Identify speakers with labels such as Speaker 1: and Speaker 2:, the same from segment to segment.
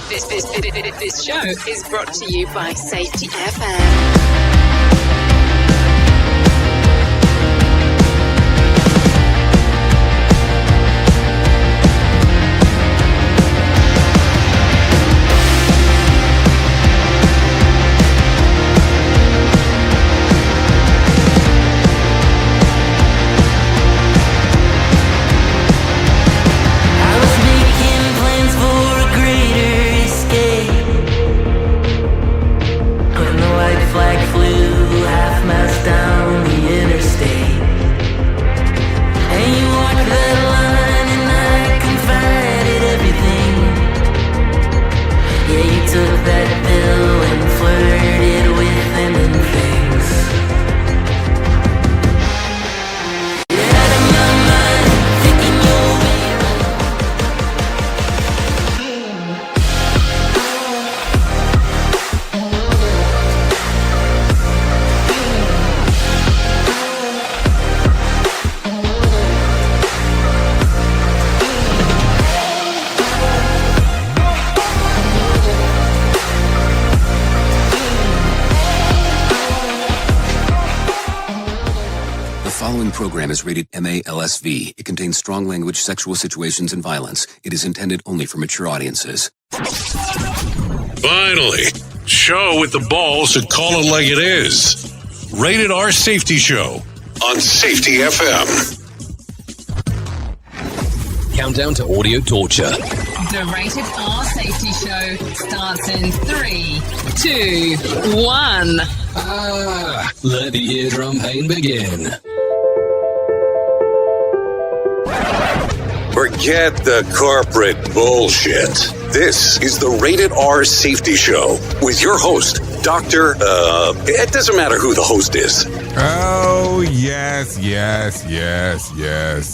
Speaker 1: This show is brought to you by Safety FM.
Speaker 2: Program is rated MA-LSV. It contains strong language, sexual situations, and violence. It is intended only for mature audiences.
Speaker 3: Finally, show with the balls to call it like it is. Rated R Safety Show on Safety FM.
Speaker 2: Countdown to audio torture.
Speaker 1: The Rated R Safety Show starts in 3, 2, 1.
Speaker 2: Let the eardrum pain begin.
Speaker 3: Forget the corporate bullshit. This is the Rated R Safety Show with your host, Dr. It doesn't matter who the host is.
Speaker 4: Oh, yes.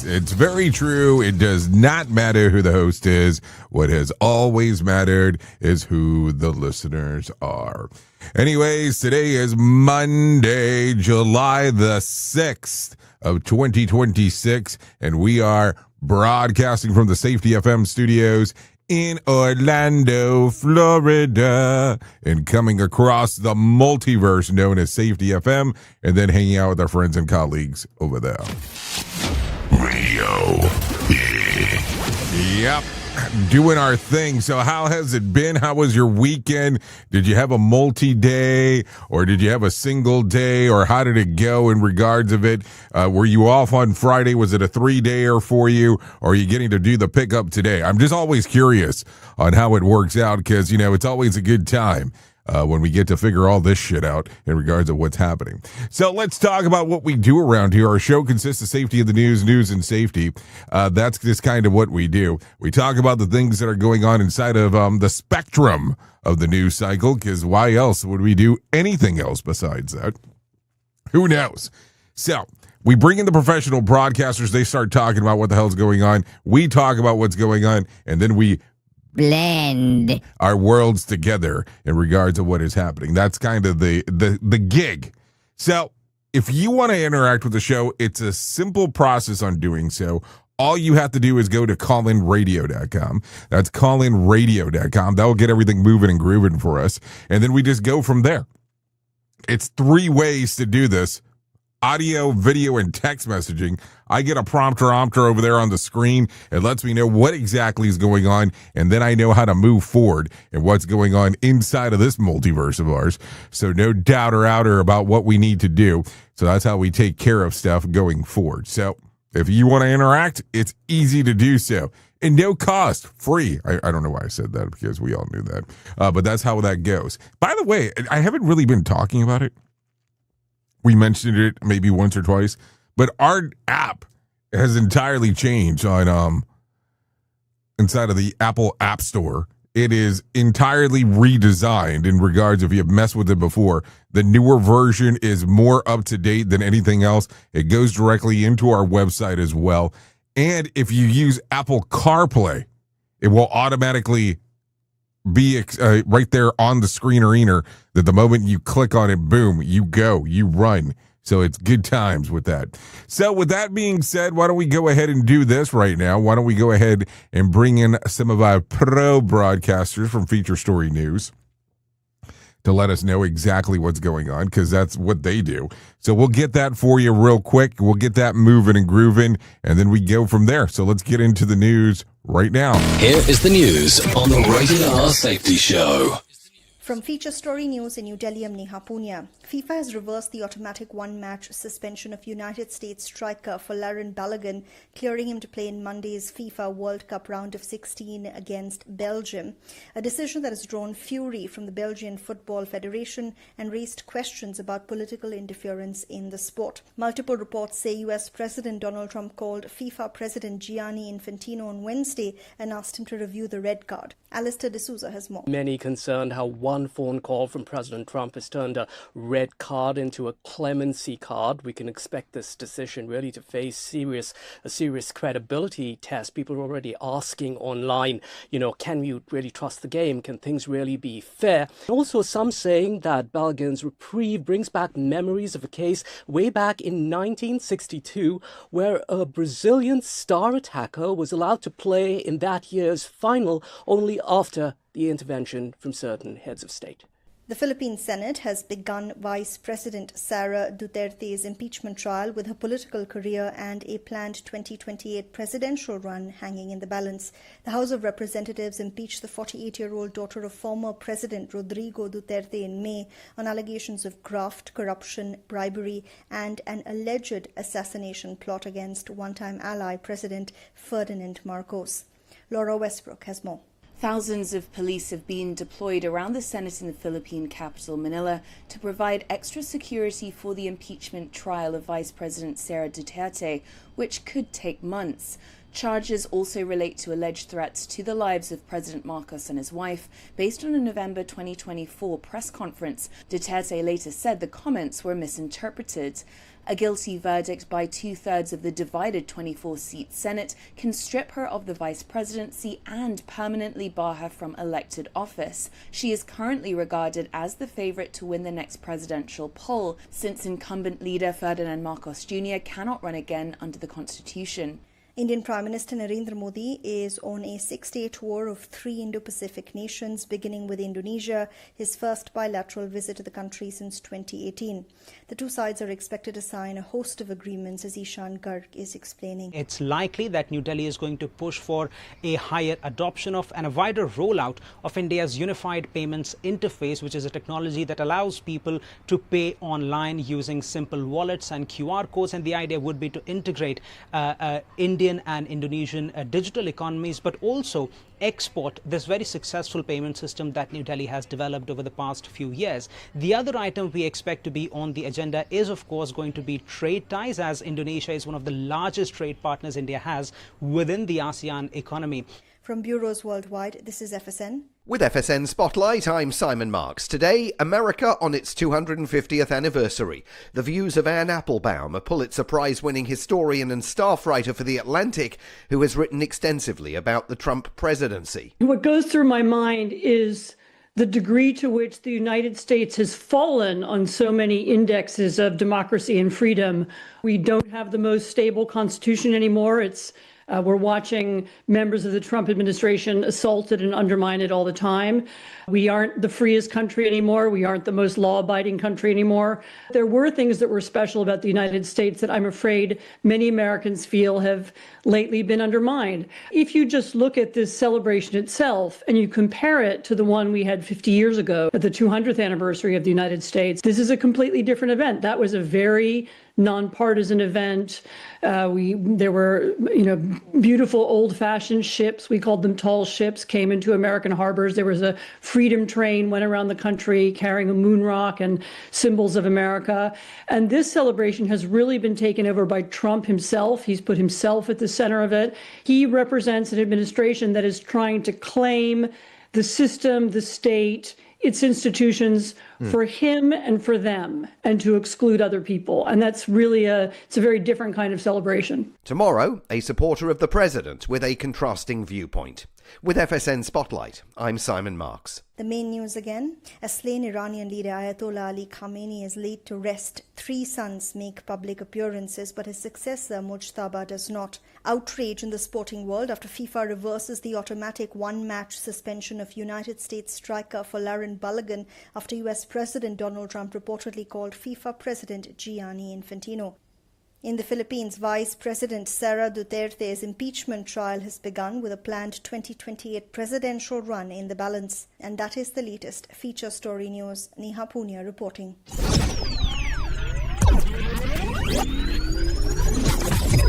Speaker 4: It's very true. It does not matter who the host is. What has always mattered is who the listeners are. Anyways, today is Monday, July the 6th of 2026, and we are broadcasting from the Safety FM studios in Orlando, Florida, and coming across the multiverse known as Safety FM, and then hanging out with our friends and colleagues over there. Radio. Yep. Doing our thing. So how has it been? How was your weekend? Did you have a multi-day, or did you have a single day, or how did it go in regards of it? Were you off on Friday? Was it a 3-dayer for you, or are you getting to do the pickup today? I'm just always curious on how it works out, because, you know, it's always a good time when we get to figure all this shit out in regards to what's happening. So let's talk about what we do around here. Our show consists of safety of the news and safety. That's just kind of what we do. We talk about the things that are going on inside of the spectrum of the news cycle, because why else would we do anything else besides that? Who knows? So we bring in the professional broadcasters. They start talking about what the hell's going on. We talk about what's going on, and then we blend our worlds together in regards to what is happening. That's kind of the gig. So if you want to interact with the show, it's a simple process on doing so. All you have to do is go to callinradio.com. That's callinradio.com. That will get everything moving and grooving for us. And then we just go from there. It's 3 ways to do this: audio, video, and text messaging. I get a prompter over there on the screen. It lets me know what exactly is going on, and then I know how to move forward and what's going on inside of this multiverse of ours. So no doubt or outer about what we need to do. So that's how we take care of stuff going forward. So if you want to interact, it's easy to do so. And no cost, free. I don't know why I said that, because we all knew that. But that's how that goes. By the way, I haven't really been talking about it. We mentioned it maybe once or twice, but our app has entirely changed on inside of the Apple App Store. It is entirely redesigned in regards, if you have messed with it before. The newer version is more up to date than anything else. It goes directly into our website as well. And if you use Apple CarPlay, it will automatically be right there on the screener that the moment you click on it, boom, you go, you run. So it's good times with that. So with that being said, why don't we go ahead and do this right now? Why don't we go ahead and bring in some of our pro broadcasters from Feature Story News to let us know exactly what's going on, because that's what they do. So we'll get that for you real quick. We'll get that moving and grooving, and then we go from there. So let's get into the news right now.
Speaker 3: Here is the news on the Rated R Safety Show.
Speaker 5: From Feature Story News in New Delhi, I'm Neha Punia. FIFA has reversed the automatic one-match suspension of United States striker Folarin Balogun, clearing him to play in Monday's FIFA World Cup round of 16 against Belgium, a decision that has drawn fury from the Belgian Football Federation and raised questions about political interference in the sport. Multiple reports say US President Donald Trump called FIFA President Gianni Infantino on Wednesday and asked him to review the red card. Alistair D'Souza has more.
Speaker 6: Many concerned how one phone call from President Trump has turned a red card into a clemency card. We can expect this decision really to face a serious credibility test. People are already asking online, can we really trust the game? Can things really be fair? Also, some saying that Balogun's reprieve brings back memories of a case way back in 1962 where a Brazilian star attacker was allowed to play in that year's final only after the intervention from certain heads of state.
Speaker 5: The Philippine Senate has begun Vice President Sara Duterte's impeachment trial, with her political career and a planned 2028 presidential run hanging in the balance. The House of Representatives impeached the 48-year-old daughter of former President Rodrigo Duterte in May on allegations of graft, corruption, bribery, and an alleged assassination plot against one-time ally President Ferdinand Marcos. Laura Westbrook has more.
Speaker 7: Thousands of police have been deployed around the Senate in the Philippine capital, Manila, to provide extra security for the impeachment trial of Vice President Sara Duterte, which could take months. Charges also relate to alleged threats to the lives of President Marcos and his wife. Based on a November 2024 press conference, Duterte later said the comments were misinterpreted. A guilty verdict by two-thirds of the divided 24-seat Senate can strip her of the vice presidency and permanently bar her from elected office. She is currently regarded as the favorite to win the next presidential poll, since incumbent leader Ferdinand Marcos Jr. cannot run again under the Constitution.
Speaker 5: Indian Prime Minister Narendra Modi is on a 6-day tour of 3 Indo-Pacific nations, beginning with Indonesia, his first bilateral visit to the country since 2018. The two sides are expected to sign a host of agreements, as Ishan Garg is explaining.
Speaker 8: It's likely that New Delhi is going to push for a higher adoption of and a wider rollout of India's unified payments interface, which is a technology that allows people to pay online using simple wallets and QR codes. And the idea would be to integrate Indian and Indonesian digital economies, but also export this very successful payment system that New Delhi has developed over the past few years. The other item we expect to be on the agenda is, of course, going to be trade ties, as Indonesia is one of the largest trade partners India has within the ASEAN economy.
Speaker 5: From bureaus worldwide, this is FSN.
Speaker 9: With FSN Spotlight, I'm Simon Marks. Today, America on its 250th anniversary. The views of Anne Applebaum, a Pulitzer Prize-winning historian and staff writer for The Atlantic, who has written extensively about the Trump presidency.
Speaker 10: What goes through my mind is the degree to which the United States has fallen on so many indexes of democracy and freedom. We don't have the most stable constitution anymore. We're watching members of the Trump administration assaulted and undermined all the time. We aren't the freest country anymore. We aren't the most law-abiding country anymore. There were things that were special about the United States that I'm afraid many Americans feel have lately been undermined. If you just look at this celebration itself and you compare it to the one we had 50 years ago at the 200th anniversary of the United States, this is a completely different event. That was a very nonpartisan event. There were, beautiful old-fashioned ships. We called them tall ships, came into American harbors. There was a freedom train, went around the country carrying a moon rock and symbols of America. And this celebration has really been taken over by Trump himself. He's put himself at the center of it. He represents an administration that is trying to claim the system, the state, its institutions for him and for them, and to exclude other people. And that's really it's a very different kind of celebration.
Speaker 9: Tomorrow, a supporter of the president with a contrasting viewpoint. With FSN Spotlight, I'm Simon Marks.
Speaker 5: The main news again. A slain Iranian leader Ayatollah Ali Khamenei is laid to rest. 3 sons make public appearances, but his successor Mujtaba does not. Outrage in the sporting world after FIFA reverses the automatic one-match suspension of United States striker Folarin Balogun after US President Donald Trump reportedly called FIFA President Gianni Infantino. In the Philippines, Vice President Sara Duterte's impeachment trial has begun with a planned 2028 presidential run in the balance. And that is the latest feature story news. Neha Punia reporting.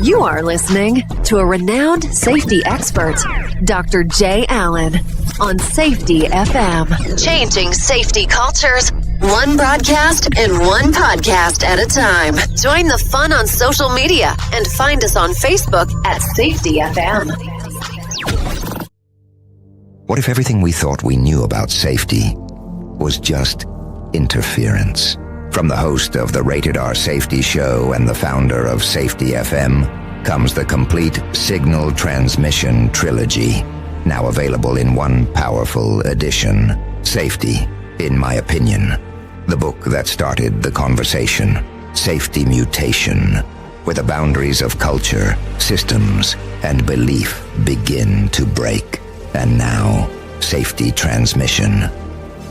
Speaker 11: You are listening to a renowned safety expert, Dr. Jay Allen, on Safety FM. Changing safety cultures, one broadcast and one podcast at a time. Join the fun on social media and find us on Facebook at Safety FM.
Speaker 12: What if everything we thought we knew about safety was just interference? From the host of the Rated R Safety Show and the founder of Safety FM comes the complete signal transmission trilogy, now available in one powerful edition. Safety, in my opinion, the book that started the conversation. Safety Mutation, where the boundaries of culture, systems, and belief begin to break. And now, Safety Transmission,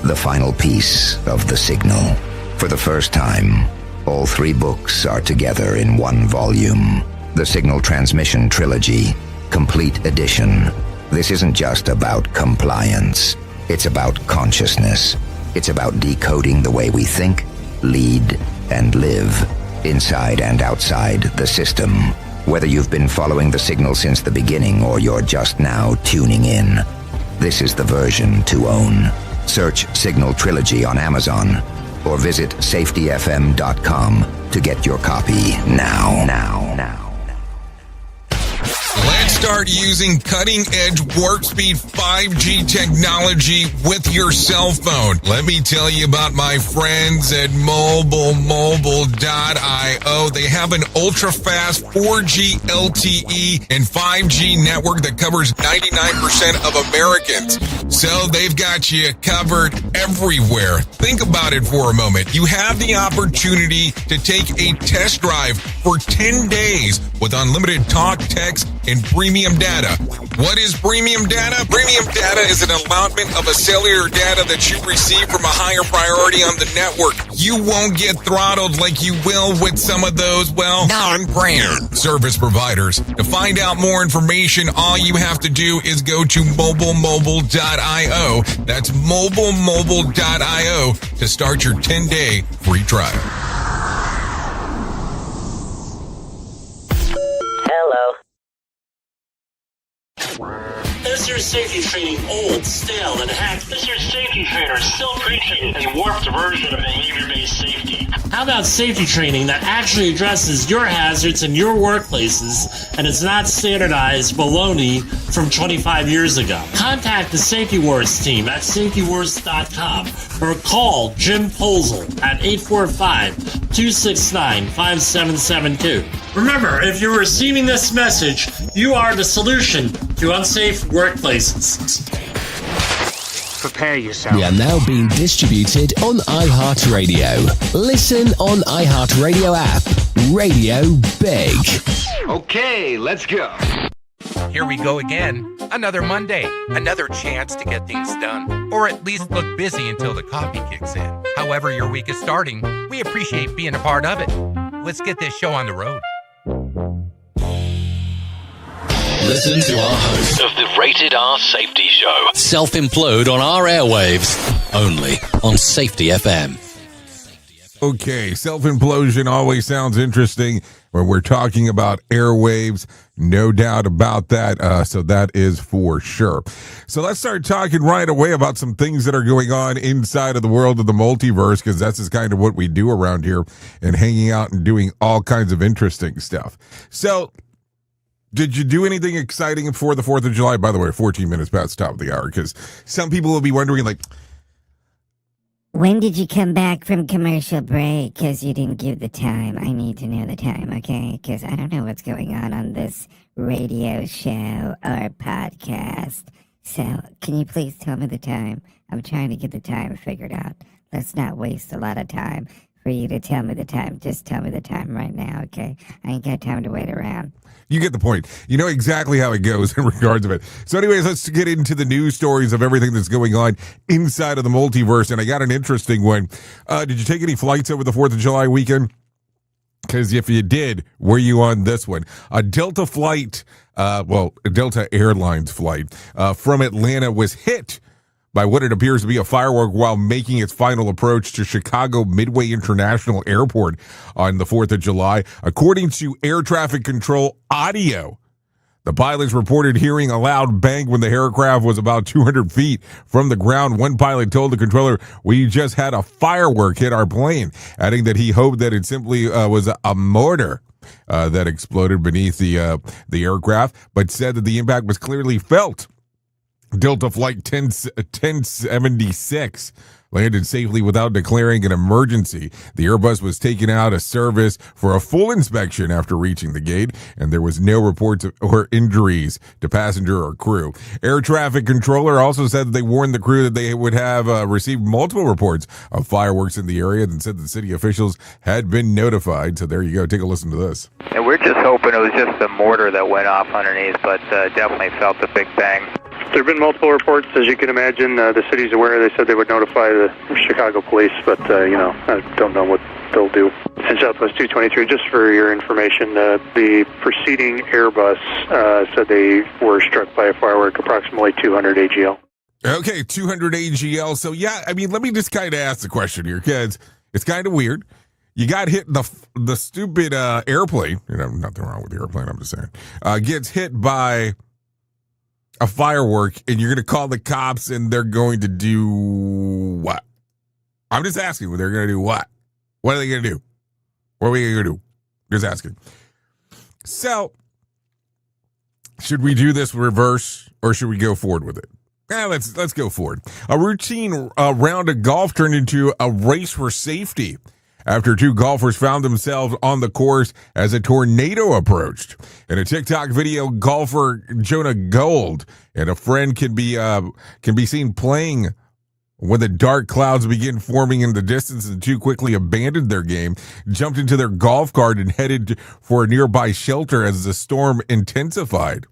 Speaker 12: the final piece of the signal. For the first time, all 3 books are together in one volume. The Signal Transmission Trilogy, Complete Edition. This isn't just about compliance. It's about consciousness. It's about decoding the way we think, lead, and live, inside and outside the system. Whether you've been following the signal since the beginning or you're just now tuning in, this is the version to own. Search Signal Trilogy on Amazon or visit safetyfm.com to get your copy now.
Speaker 4: Let's start using cutting-edge warp speed 5G technology with your cell phone. Let me tell you about my friends at mobile.io. They have an ultra-fast 4G LTE and 5G network that covers 99% of Americans. So they've got you covered everywhere. Think about it for a moment. You have the opportunity to take a test drive for 10 days with unlimited talk, text, and premium data. What is premium data? Premium data is an allotment of a cellular data that you receive from a higher priority on the network. You won't get throttled like you will with some of those, non-brand service providers. To find out more information, all you have to do is go to mobile.io. That's mobile.io to start your 10-day free trial.
Speaker 13: Hello.
Speaker 14: Is your safety training old, stale, and hacked? Is your safety trainer still preaching a warped version of behavior-based safety? How about safety training that actually addresses your hazards in your workplaces and is not standardized baloney from 25 years ago? Contact the Safety Wars team at safetywars.com or call Jim Posel at 845-269-5772. Remember, if you're receiving this message, you are the solution to unsafe workplaces.
Speaker 13: Prepare yourself.
Speaker 15: We are now being distributed on iHeartRadio. Listen on iHeartRadio app. Radio Big.
Speaker 16: Okay, let's go.
Speaker 17: Here we go again. Another Monday. Another chance to get things done. Or at least look busy until the coffee kicks in. However your week is starting, we appreciate being a part of it. Let's get this show on the road.
Speaker 15: Listen to our host
Speaker 3: of the Rated R Safety Show.
Speaker 15: self-implode on our airwaves, only on Safety FM.
Speaker 4: Okay, self-implosion always sounds interesting when we're talking about airwaves. No doubt about that. So that is for sure. So let's start talking right away about some things that are going on inside of the world of the multiverse, because that's just kind of what we do around here, and hanging out and doing all kinds of interesting stuff. So did you do anything exciting for the 4th of July? By the way, 14 minutes past the top of the hour, because some people will be wondering, like,
Speaker 18: when did you come back from commercial break? Because you didn't give the time. I need to know the time, okay? Because I don't know what's going on this radio show or podcast. So, can you please tell me the time? I'm trying to get the time figured out. Let's not waste a lot of time for you to tell me the time. Just tell me the time right now, okay? I ain't got time to wait around.
Speaker 4: You get the point. You know exactly how it goes in regards of it. So anyways, let's get into the news stories of everything that's going on inside of the multiverse. And I got an interesting one. Did you take any flights over the 4th of July weekend? Because if you did, were you on this one? A Delta flight, a Delta Airlines flight from Atlanta was hit by what it appears to be a firework while making its final approach to Chicago Midway International Airport on the 4th of July. According to air traffic control audio, the pilots reported hearing a loud bang when the aircraft was about 200 feet from the ground. One pilot told the controller, "We just had a firework hit our plane," adding that he hoped that it simply was a mortar that exploded beneath the aircraft, but said that the impact was clearly felt. Delta Flight 1076 landed safely without declaring an emergency. The Airbus was taken out of service for a full inspection after reaching the gate, and there was no reports or injuries to passenger or crew. Air traffic controller also said that they warned the crew that they would have received multiple reports of fireworks in the area, and said that city officials had been notified. So there you go. Take a listen to this.
Speaker 13: And we're just hoping it was just the mortar that went off underneath, but definitely felt the big bang.
Speaker 19: There have been multiple reports, as you can imagine. The city's aware. They said they would notify the Chicago police, but, I don't know what they'll do. And Southwest 223, just for your information, the preceding Airbus said they were struck by a firework approximately 200 AGL.
Speaker 4: Okay, 200 AGL. So, yeah, I mean, let me just kind of ask the question here, kids. It's kind of weird. You got hit the stupid airplane. Nothing wrong with the airplane, I'm just saying. Gets hit by a firework, and you're going to call the cops, and they're going to do what? I'm just asking. They're going to do what? What are they going to do? What are we going to do? Just asking. So, should we do this reverse, or should we go forward with it? Let's go forward. A routine round of golf turned into a race for safety after two golfers found themselves on the course as a tornado approached. In a TikTok video, golfer Jonah Gold and a friend can be seen playing when the dark clouds begin forming in the distance. The two quickly abandoned their game, jumped into their golf cart, and headed for a nearby shelter as the storm intensified.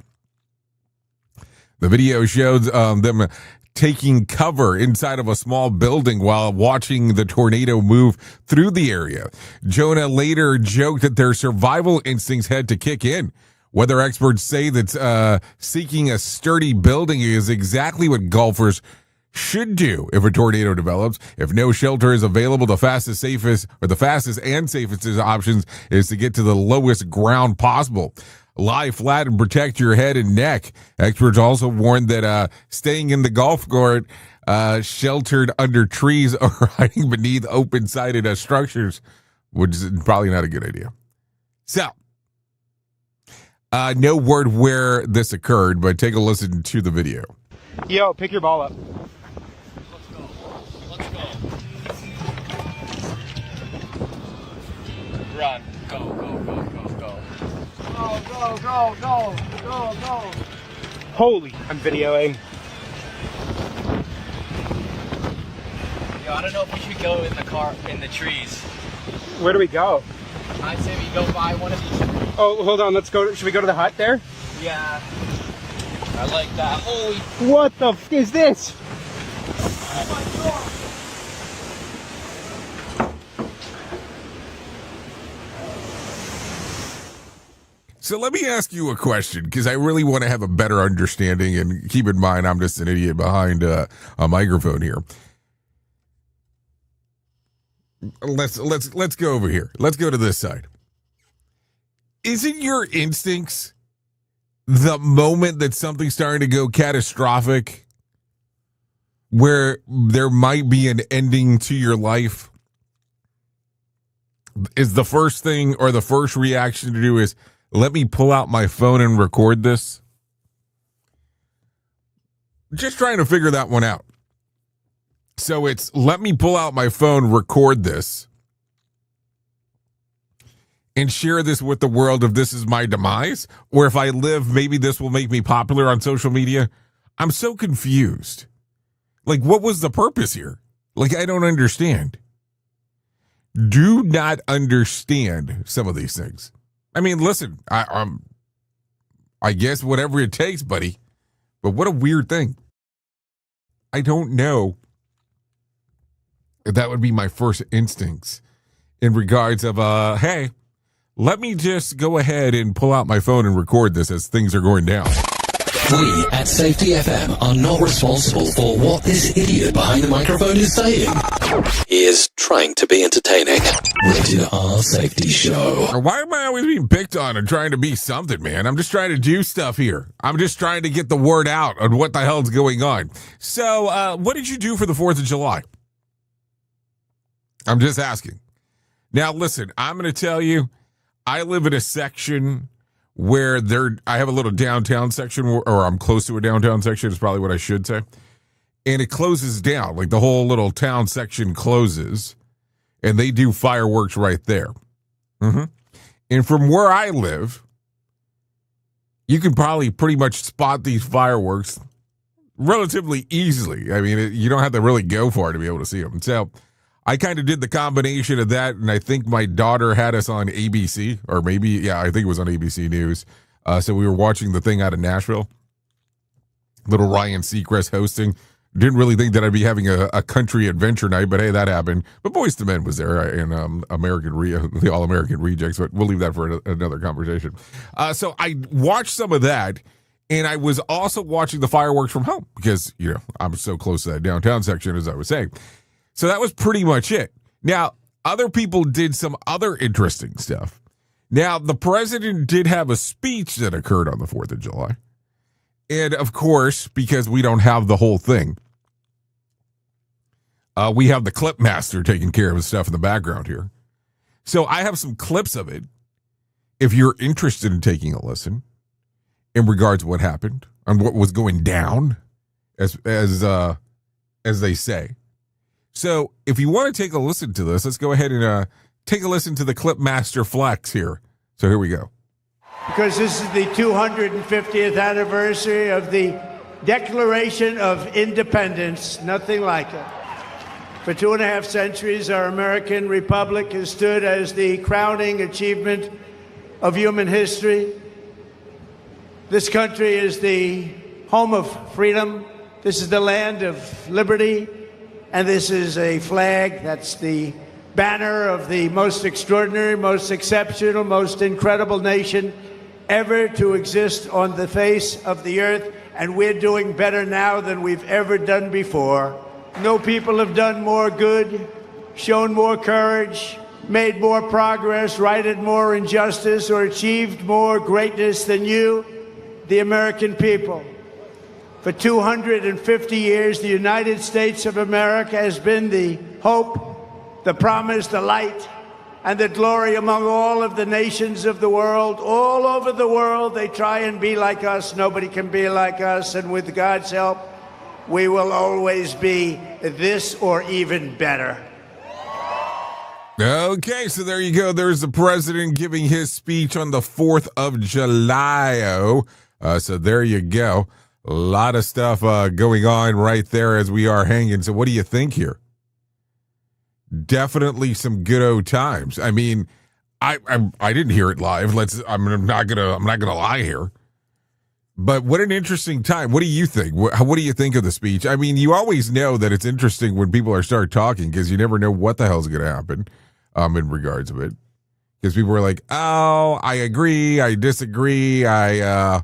Speaker 4: The video showed them taking cover inside of a small building while watching the tornado move through the area. Jonah later joked that their survival instincts had to kick in. Weather experts say that seeking a sturdy building is exactly what golfers should do if a tornado develops. If no shelter is available, the fastest and safest options is to get to the lowest ground possible. Lie flat and protect your head and neck. Experts also warned that staying in the golf cart, sheltered under trees, or hiding beneath open-sided structures, which is probably not a good idea. So, no word where this occurred, but take a listen to the video.
Speaker 20: Yo, pick your ball up.
Speaker 21: Let's go. Run. Go, go, go, go, go. Go, go, go, go, go, go.
Speaker 20: Holy, I'm videoing.
Speaker 21: Yo, I don't know if we should go in the car, in the trees.
Speaker 20: Where do we go?
Speaker 21: I'd say we go by one of these.
Speaker 20: Oh, hold on, let's go. Should we go to the hut there?
Speaker 21: Yeah. I like that. Holy.
Speaker 20: What the f is this?
Speaker 21: Oh my God.
Speaker 4: So let me ask you a question, because I really want to have a better understanding, and keep in mind I'm just an idiot behind a microphone here. Let's go over here. Let's go to this side. Isn't your instincts the moment that something's starting to go catastrophic, where there might be an ending to your life, is the first thing or the first reaction to do is, let me pull out my phone and record this? Just trying to figure that one out. So it's, let me pull out my phone, record this, and share this with the world if this is my demise, or if I live, maybe this will make me popular on social media. I'm so confused. Like, what was the purpose here? Like, I don't understand. Do not understand some of these things. I mean, listen, I guess whatever it takes, buddy. But what a weird thing. I don't know if that would be my first instincts in regards of, hey, let me just go ahead and pull out my phone and record this as things are going down.
Speaker 15: We at Safety FM are not responsible for what this idiot behind the microphone is saying. He is trying to be entertaining. Rated R Safety Show.
Speaker 4: Why am I always being picked on and trying to be something, man? I'm just trying to do stuff here. I'm just trying to get the word out on what the hell's going on. So, what did you do for the 4th of July? I'm just asking. Now, listen, I'm going to tell you, I live in a section where I have a little downtown section, or I'm close to a downtown section is probably what I should say. And it closes down, like the whole little town section closes, and they do fireworks right there. And from where I live, you can probably pretty much spot these fireworks relatively easily. I mean, you don't have to really go far to be able to see them. So I kind of did the combination of that, and I think my daughter had us on ABC, or maybe, yeah, I think it was on ABC News. So we were watching the thing out of Nashville. Little Ryan Seacrest hosting. Didn't really think that I'd be having a country adventure night, but hey, that happened. But Boyz II Men was there, and the All-American Rejects, but we'll leave that for another conversation. So I watched some of that, and I was also watching the fireworks from home because, I'm so close to that downtown section, as I was saying. So that was pretty much it. Now, other people did some other interesting stuff. Now, the president did have a speech that occurred on the 4th of July. And, of course, because we don't have the whole thing, we have the clip master taking care of the stuff in the background here. So I have some clips of it, if you're interested in taking a listen, in regards to what happened and what was going down, as they say. So if you want to take a listen to this, let's go ahead and take a listen to the clip master flex here. So here we go.
Speaker 1: Because this is the 250th anniversary of the Declaration of Independence, nothing like it. For 2.5 centuries, our American republic has stood as the crowning achievement of human history. This country is the home of freedom. This is the land of liberty. And this is a flag that's the banner of the most extraordinary, most exceptional, most incredible nation ever to exist on the face of the earth. And we're doing better now than we've ever done before. No people have done more good, shown more courage, made more progress, righted more injustice, or achieved more greatness than you, the American people. For 250 years, the United States of America has been the hope, the promise, the light, and the glory among all of the nations of the world. All over the world, they try and be like us. Nobody can be like us. And with God's help, we will always be this or even better.
Speaker 4: Okay, so there you go. There's the president giving his speech on the 4th of July. So there you go. A lot of stuff going on right there as we are hanging. So what do you think here? Definitely some good old times. I mean, I didn't hear it live. I'm not gonna lie here. But what an interesting time. What do you think? What do you think of the speech? I mean, you always know that it's interesting when people start talking because you never know what the hell's going to happen in regards of it. Because people are like, oh, I agree, I disagree, I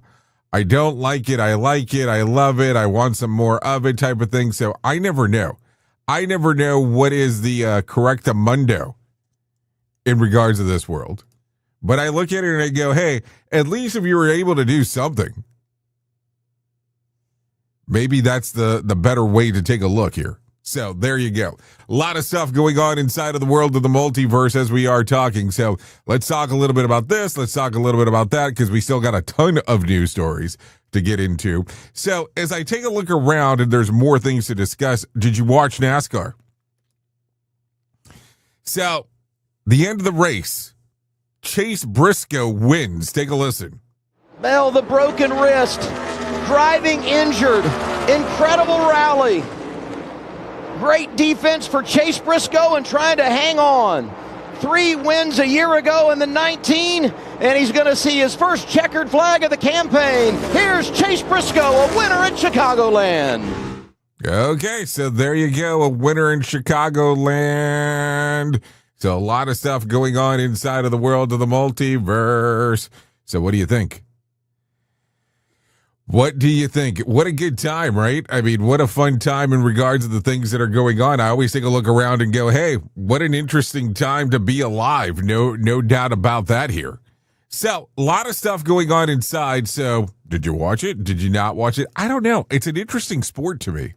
Speaker 4: don't like it, I like it, I love it, I want some more of it type of thing. So I never know. I never know what is the correctamundo in regards to this world. But I look at it and I go, hey, at least if you were able to do something, maybe that's the better way to take a look here. So there you go. A lot of stuff going on inside of the world of the multiverse as we are talking. So let's talk a little bit about this. Let's talk a little bit about that because we still got a ton of news stories to get into. So as I take a look around and there's more things to discuss, did you watch NASCAR? So the end of the race, Chase Briscoe wins. Take a listen.
Speaker 22: Bell, the broken wrist.
Speaker 2: driving injured. Incredible rally. Great defense for Chase Briscoe and trying to hang on. 3 wins a year ago in the 19, and he's going to see his first checkered flag of the campaign. Here's Chase Briscoe, a winner in Chicagoland.
Speaker 4: Okay, so there you go, a winner in Chicagoland. So a lot of stuff going on inside of the world of the multiverse. So what do you think? What do you think? What a good time, right? I mean, what a fun time in regards to the things that are going on. I always take a look around and go, hey, what an interesting time to be alive. No doubt about that here. So, a lot of stuff going on inside. So, did you watch it? Did you not watch it? I don't know. It's an interesting sport to me.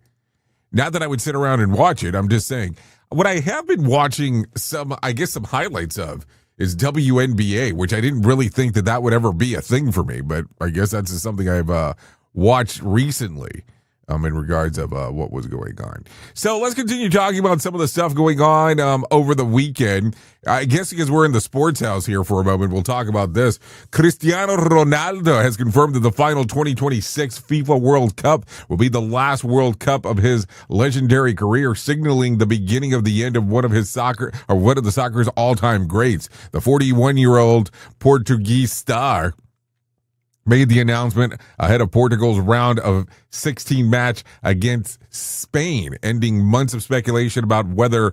Speaker 4: Not that I would sit around and watch it. I'm just saying. What I have been watching some highlights of is WNBA, which I didn't really think that would ever be a thing for me, but I guess that's just something I've watched recently in regards of what was going on. So let's continue talking about some of the stuff going on over the weekend. I guess because we're in the sports house here for a moment, we'll talk about this. Cristiano Ronaldo has confirmed that the final 2026 FIFA World Cup will be the last World Cup of his legendary career, signaling the beginning of the end of one of the soccer's all-time greats. The 41-year-old Portuguese star made the announcement ahead of Portugal's round of 16 match against Spain, ending months of speculation about whether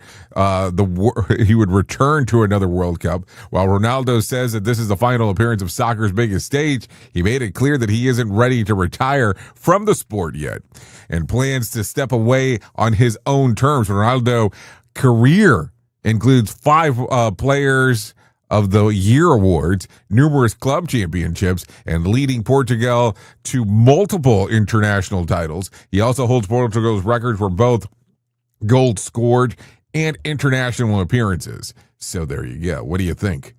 Speaker 4: he would return to another World Cup. While Ronaldo says that this is the final appearance of soccer's biggest stage, he made it clear that he isn't ready to retire from the sport yet and plans to step away on his own terms. Ronaldo's career includes 5 players of the year awards, numerous club championships, and leading Portugal to multiple international titles. He also holds Portugal's record for both goals scored and international appearances. So there you go. What do you think?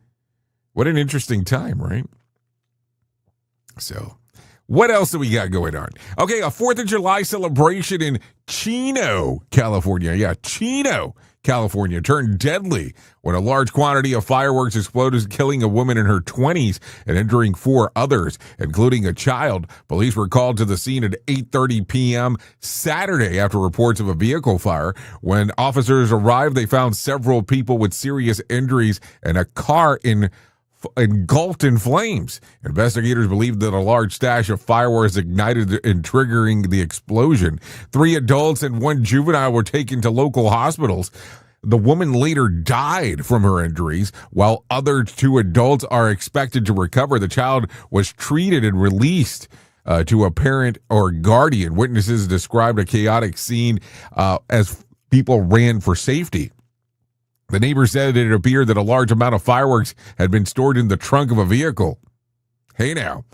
Speaker 4: What an interesting time, right? So what else do we got going on? Okay, a 4th of July celebration in Chino, California. Yeah, Chino, California turned deadly when a large quantity of fireworks exploded, killing a woman in her 20s and injuring 4 others, including a child. Police were called to the scene at 8:30 p.m. Saturday after reports of a vehicle fire. When officers arrived, they found several people with serious injuries and a car engulfed in flames. Investigators believe that a large stash of fireworks ignited and triggering the explosion. 3 adults and 1 juvenile were taken to local hospitals. The woman later died from her injuries, while other 2 adults are expected to recover. The child was treated and released to a parent or guardian. Witnesses described a chaotic scene as people ran for safety. The neighbor said it appeared that a large amount of fireworks had been stored in the trunk of a vehicle. Hey now,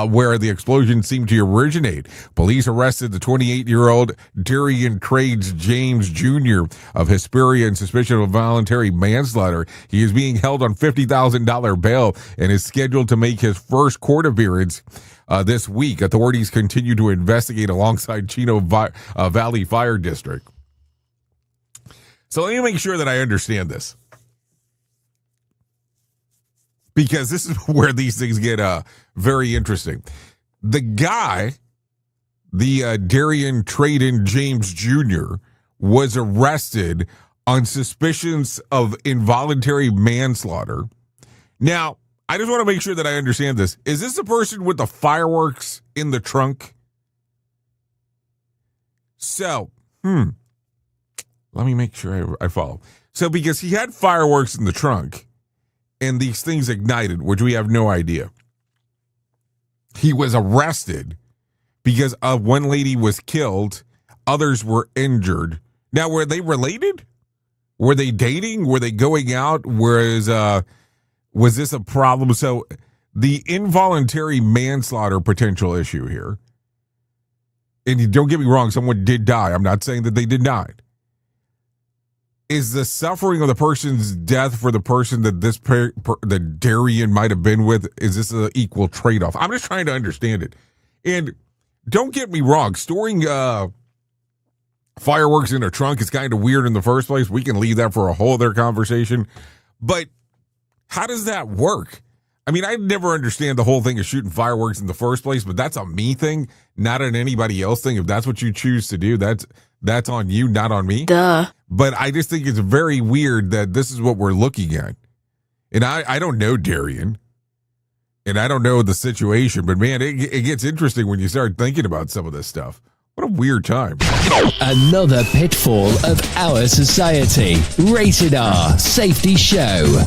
Speaker 4: where the explosion seemed to originate. Police arrested the 28-year-old Darian Trades James Jr. of Hesperia in suspicion of voluntary manslaughter. He is being held on $50,000 bail and is scheduled to make his first court appearance this week. Authorities continue to investigate alongside Chino Valley Fire District. So let me make sure that I understand this, because this is where these things get very interesting. The guy, the Darian Trayden James Jr., was arrested on suspicions of involuntary manslaughter. Now, I just want to make sure that I understand this. Is this the person with the fireworks in the trunk? So, let me make sure I follow. So because he had fireworks in the trunk and these things ignited, which we have no idea. He was arrested because one lady was killed. Others were injured. Now, were they related? Were they dating? Were they going out? Was this a problem? So the involuntary manslaughter potential issue here, and don't get me wrong, someone did die. I'm not saying that they did not. Is the suffering of the person's death for the person that that Darian might have been with, is this an equal trade-off? I'm just trying to understand it. And don't get me wrong, storing fireworks in a trunk is kind of weird in the first place. We can leave that for a whole other conversation. But how does that work? I mean, I never understand the whole thing of shooting fireworks in the first place, but that's a me thing, not an anybody else thing. If that's what you choose to do, that's on you, not on me.
Speaker 6: Duh.
Speaker 4: But I just think it's very weird that this is what we're looking at. And I don't know Darian, and I don't know the situation, but man, it gets interesting when you start thinking about some of this stuff. What a weird time.
Speaker 15: Another pitfall of our society. Rated R Safety Show.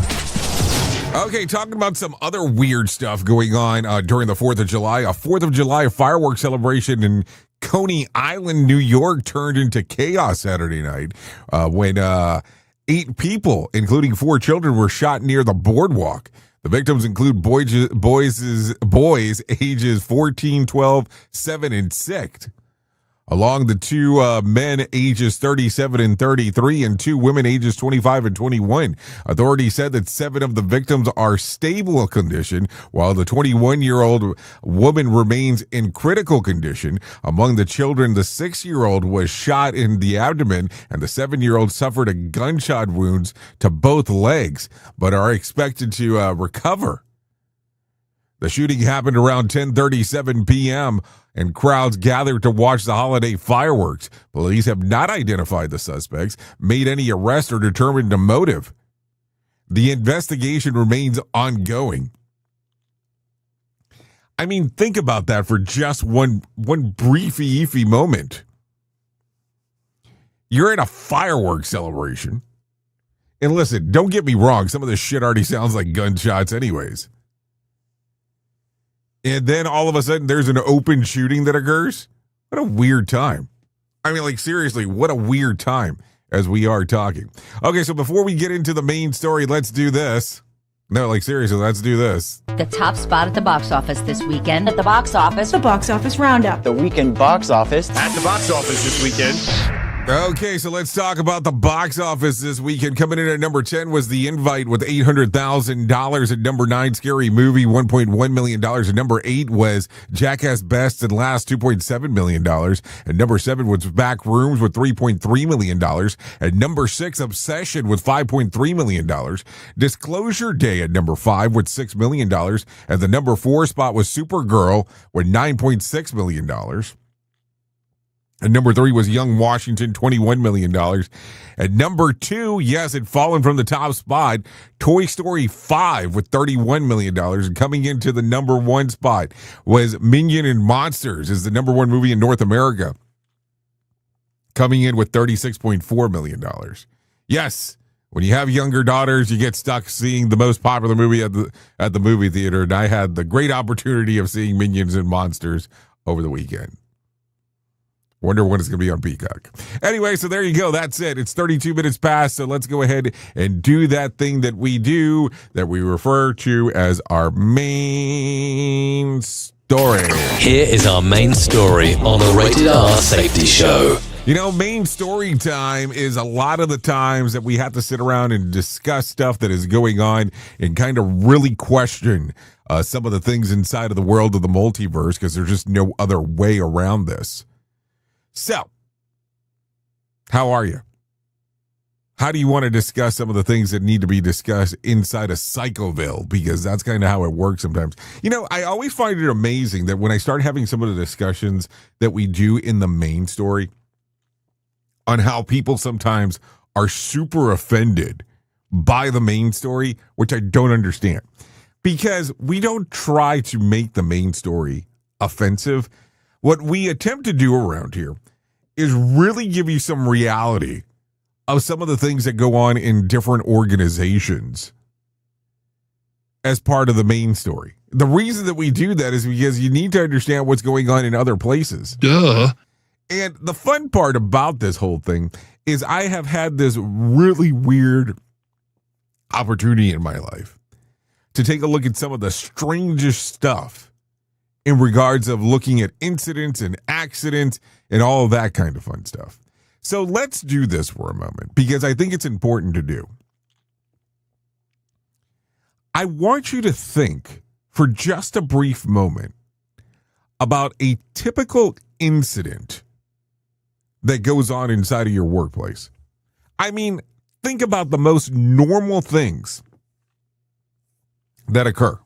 Speaker 4: Okay, talking about some other weird stuff going on during the 4th of July. A 4th of July fireworks celebration in Coney Island, New York, turned into chaos Saturday night when 8 people, including 4 children, were shot near the boardwalk. The victims include boys ages 14, 12, 7, and 6. Along the 2 men ages 37 and 33 and 2 women ages 25 and 21. Authorities said that 7 of the victims are stable condition, while the 21-year-old woman remains in critical condition. Among the children, the 6-year-old was shot in the abdomen, and the 7-year-old suffered a gunshot wounds to both legs, but are expected to recover. The shooting happened around 10:37 p.m., and crowds gathered to watch the holiday fireworks. Police have not identified the suspects, made any arrests, or determined a motive. The investigation remains ongoing. I mean, think about that for just one briefy moment. You're in a fireworks celebration. And listen, don't get me wrong, some of this shit already sounds like gunshots anyways. And then all of a sudden there's an open shooting that occurs. What a weird time. I mean, like, seriously, what a weird time as we are talking. Okay, so before we get into the main story, let's do this. No, like, seriously, let's do this.
Speaker 22: The top spot at the box office this weekend. At the box office. The box office roundup.
Speaker 23: The weekend box office.
Speaker 21: At the box office this weekend.
Speaker 4: Okay, so let's talk about the box office this weekend. Coming in at number 10 was The Invite with $800,000. At number 9, Scary Movie, $1.1 million. At number 8 was Jackass Best and Last, $2.7 million. At number 7 was Back Rooms with $3.3 million. At number 6, Obsession with $5.3 million. Disclosure Day at number 5 with $6 million. And the number 4 spot was Supergirl with $9.6 million. And number 3 was Young Washington, $21 million. At number 2, yes, it fallen from the top spot, Toy Story 5 with $31 million. And coming into the number 1 spot was Minion and Monsters, is the number 1 movie in North America, coming in with $36.4 million. Yes, when you have younger daughters, you get stuck seeing the most popular movie at the movie theater. And I had the great opportunity of seeing Minions and Monsters over the weekend. Wonder when it's going to be on Peacock. Anyway, so there you go. That's it. It's 32 minutes past, so let's go ahead and do that thing that we do, that we refer to as our main story.
Speaker 15: Here is our main story on the Rated R Safety Show.
Speaker 4: You know, main story time is a lot of the times that we have to sit around and discuss stuff that is going on and kind of really question some of the things inside of the world of the multiverse, because there's just no other way around this. So, how are you? How do you want to discuss some of the things that need to be discussed inside of Psychoville? Because that's kind of how it works sometimes. You know, I always find it amazing that when I start having some of the discussions that we do in the main story on how people sometimes are super offended by the main story, which I don't understand. Because we don't try to make the main story offensive. What we attempt to do around here is really give you some reality of some of the things that go on in different organizations as part of the main story. The reason that we do that is because you need to understand what's going on in other places.
Speaker 15: Duh.
Speaker 4: And the fun part about this whole thing is I have had this really weird opportunity in my life to take a look at some of the strangest stuff in regards of looking at incidents and accidents and all of that kind of fun stuff. So let's do this for a moment, because I think it's important to do. I want you to think for just a brief moment about a typical incident that goes on inside of your workplace. I mean, think about the most normal things that occur.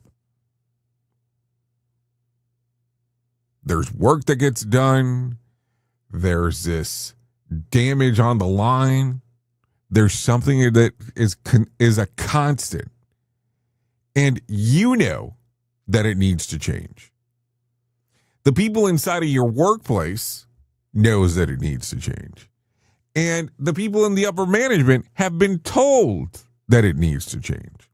Speaker 4: There's work that gets done. There's this damage on the line. There's something that is a constant. And you know that it needs to change. The people inside of your workplace knows that it needs to change. And the people in the upper management have been told that it needs to change.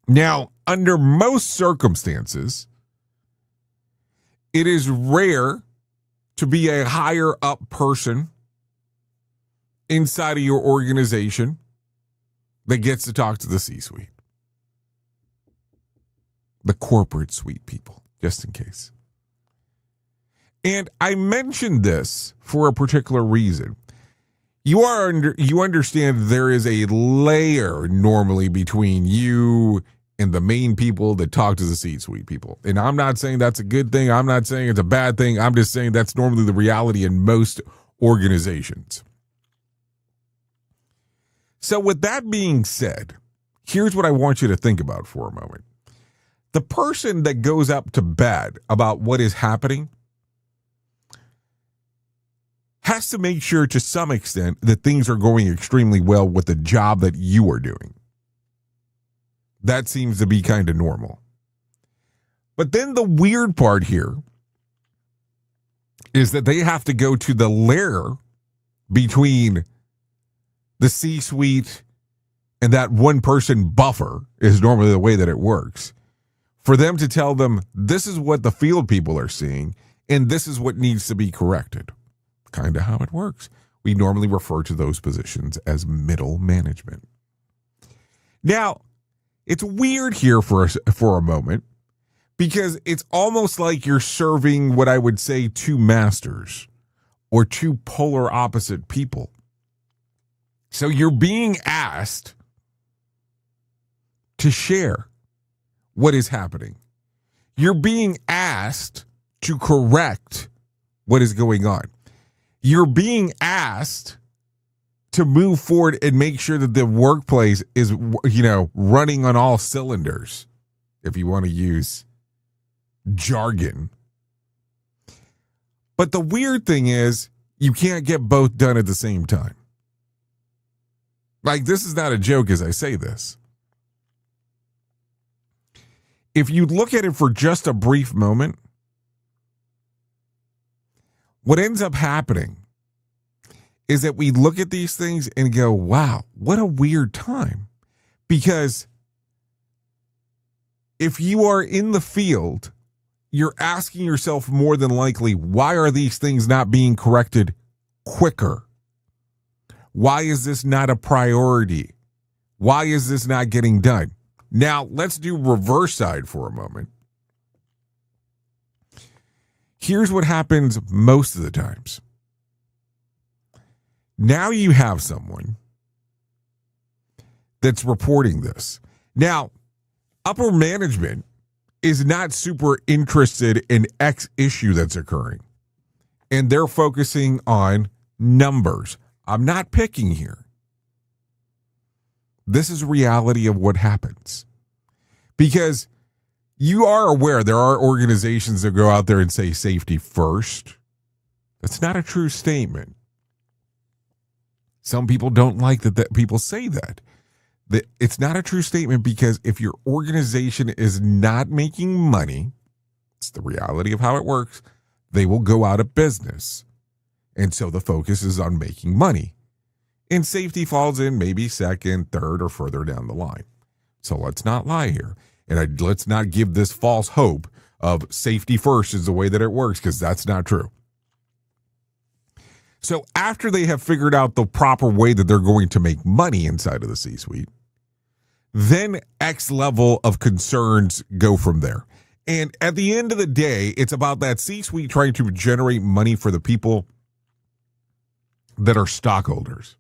Speaker 4: Now, under most circumstances, it is rare to be a higher up person inside of your organization that gets to talk to the C-suite. The corporate suite people, just in case. And I mentioned this for a particular reason. You understand there is a layer normally between you and the main people that talk to the C-suite people. And I'm not saying that's a good thing. I'm not saying it's a bad thing. I'm just saying that's normally the reality in most organizations. So with that being said, here's what I want you to think about for a moment. The person that goes up to bat about what is happening has to make sure to some extent that things are going extremely well with the job that you are doing. That seems to be kind of normal. But then the weird part here is that they have to go to the layer between the C-suite and that one person buffer is normally the way that it works. For them to tell them this is what the field people are seeing and this is what needs to be corrected. Kind of how it works. We normally refer to those positions as middle management. Now, it's weird here for a moment because it's almost like you're serving what I would say two masters or two polar opposite people. So you're being asked to share what is happening. You're being asked to correct what is going on. You're being asked to move forward and make sure that the workplace is, running on all cylinders, if you want to use jargon. But the weird thing is you can't get both done at the same time. Like, this is not a joke as I say this. If you look at it for just a brief moment, what ends up happening is that we look at these things and go, wow, what a weird time. Because if you are in the field, you're asking yourself more than likely, why are these things not being corrected quicker? Why is this not a priority? Why is this not getting done? Now, let's do reverse side for a moment. Here's what happens most of the times. Now you have someone that's reporting this. Now, upper management is not super interested in X issue that's occurring. And they're focusing on numbers. I'm not picking here. This is reality of what happens. Because you are aware there are organizations that go out there and say safety first. That's not a true statement. Some people don't like that people say that. That it's not a true statement because if your organization is not making money, it's the reality of how it works, they will go out of business. And so the focus is on making money. And safety falls in maybe second, third, or further down the line. So let's not lie here. And let's not give this false hope of safety first is the way that it works, because that's not true. So after they have figured out the proper way that they're going to make money inside of the C-suite, then X level of concerns go from there. And at the end of the day, it's about that C-suite trying to generate money for the people that are stockholders.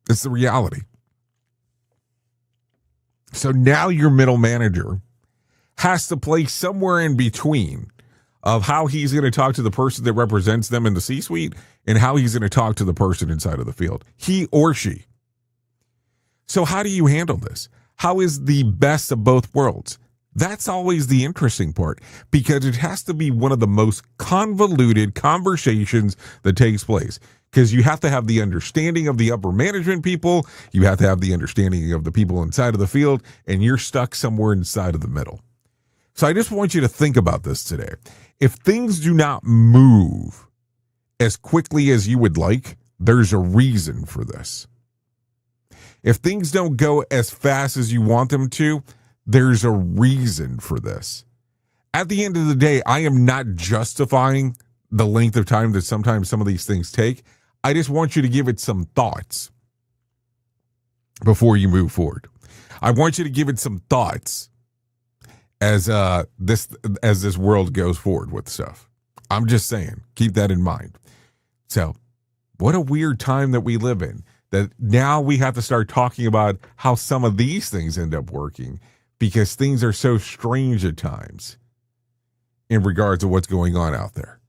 Speaker 4: It's the reality. So now your middle manager has to play somewhere in between of how he's going to talk to the person that represents them in the C-suite and how he's going to talk to the person inside of the field, he or she. So how do you handle this? How is the best of both worlds? That's always the interesting part, because it has to be one of the most convoluted conversations that takes place, because you have to have the understanding of the upper management people, you have to have the understanding of the people inside of the field, and you're stuck somewhere inside of the middle. So I just want you to think about this today. If things do not move as quickly as you would like, there's a reason for this. If things don't go as fast as you want them to, there's a reason for this. At the end of the day, I am not justifying the length of time that sometimes some of these things take. I just want you to give it some thoughts before you move forward. I want you to give it some thoughts as this world goes forward with stuff. I'm just saying, keep that in mind. So, what a weird time that we live in, that now we have to start talking about how some of these things end up working, because things are so strange at times in regards to what's going on out there.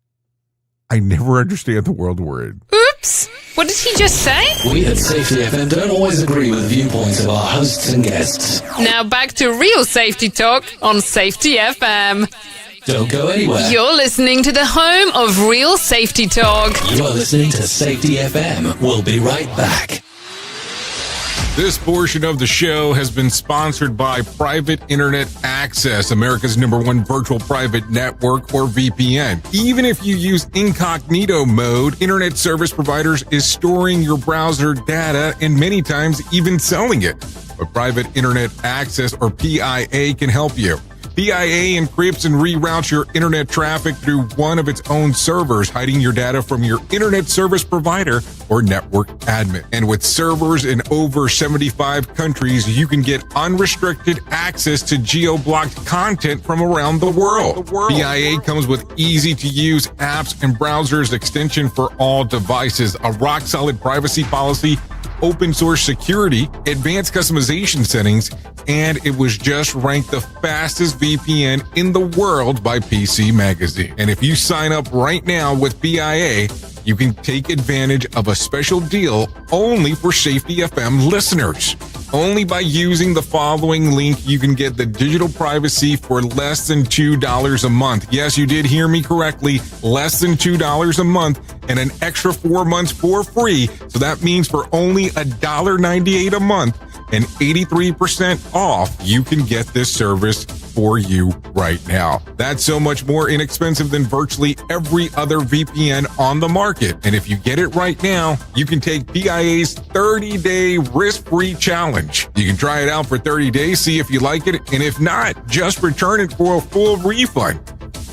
Speaker 4: I never understand the world we're in.
Speaker 6: Oops! What did he just say?
Speaker 15: We at Safety FM don't always agree with viewpoints of our hosts and guests.
Speaker 6: Now back to real safety talk on Safety FM.
Speaker 15: Don't go anywhere.
Speaker 6: You're listening to the home of real safety talk.
Speaker 15: You are listening to Safety FM. We'll be right back.
Speaker 4: This portion of the show has been sponsored by Private Internet Access, America's #1 virtual private network, or VPN. Even if you use incognito mode, internet service providers is storing your browser data and many times even selling it. But Private Internet Access, or PIA, can help you. PIA encrypts and reroutes your internet traffic through one of its own servers, hiding your data from your internet service provider or network admin. And with servers in over 75 countries, you can get unrestricted access to geo-blocked content from around the world. PIA comes with easy-to-use apps and browsers extension for all devices, a rock-solid privacy policy, open source security, advanced customization settings, and it was just ranked the fastest VPN in the world by PC Magazine. And if you sign up right now with PIA, you can take advantage of a special deal only for Safety FM listeners. Only by using the following link, you can get the digital privacy for less than $2 a month. Yes, you did hear me correctly. Less than $2 a month and an extra 4 months for free. So that means for only $1.98 a month and 83% off, you can get this service for you right now. That's so much more inexpensive than virtually every other VPN on the market. And if you get it right now, you can take PIA's 30-day risk-free challenge. You can try it out for 30 days, see if you like it, and if not, just return it for a full refund.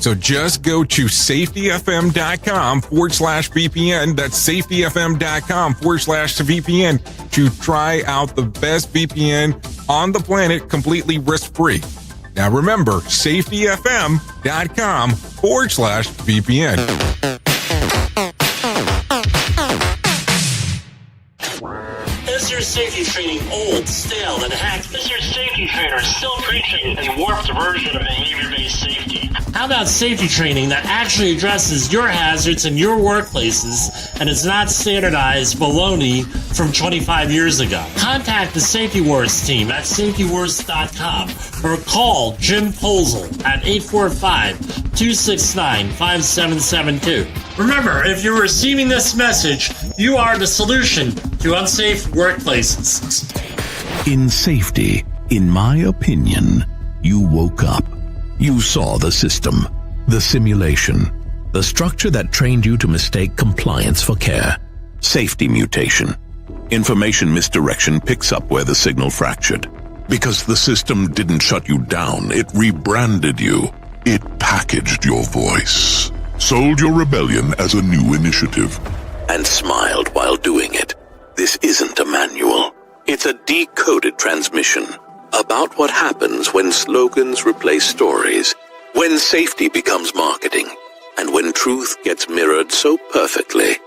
Speaker 4: So just go to safetyfm.com/VPN. That's safetyfm.com/VPN to try out the best VPN on the planet completely risk-free. Now remember, safetyfm.com/VPN.
Speaker 14: Is your safety training old, stale, and hacked? Is your safety trainer still preaching a warped version of behavior-based safety? How about safety training that actually addresses your hazards in your workplaces and is not standardized baloney from 25 years ago? Contact the Safety Wars team at safetywars.com or call Jim Posel at 845-269-5772. Remember, if you're receiving this message, you are the solution to unsafe workplaces.
Speaker 7: In safety, in my opinion, you woke up. You saw the system, the simulation, the structure that trained you to mistake compliance for care. Safety mutation. Information misdirection picks up where the signal fractured. Because the system didn't shut you down, it rebranded you. It packaged your voice. Sold your rebellion as a new initiative. And smiled while doing it. This isn't a manual. It's a decoded transmission about what happens when slogans replace stories, when safety becomes marketing, and when truth gets mirrored so perfectly,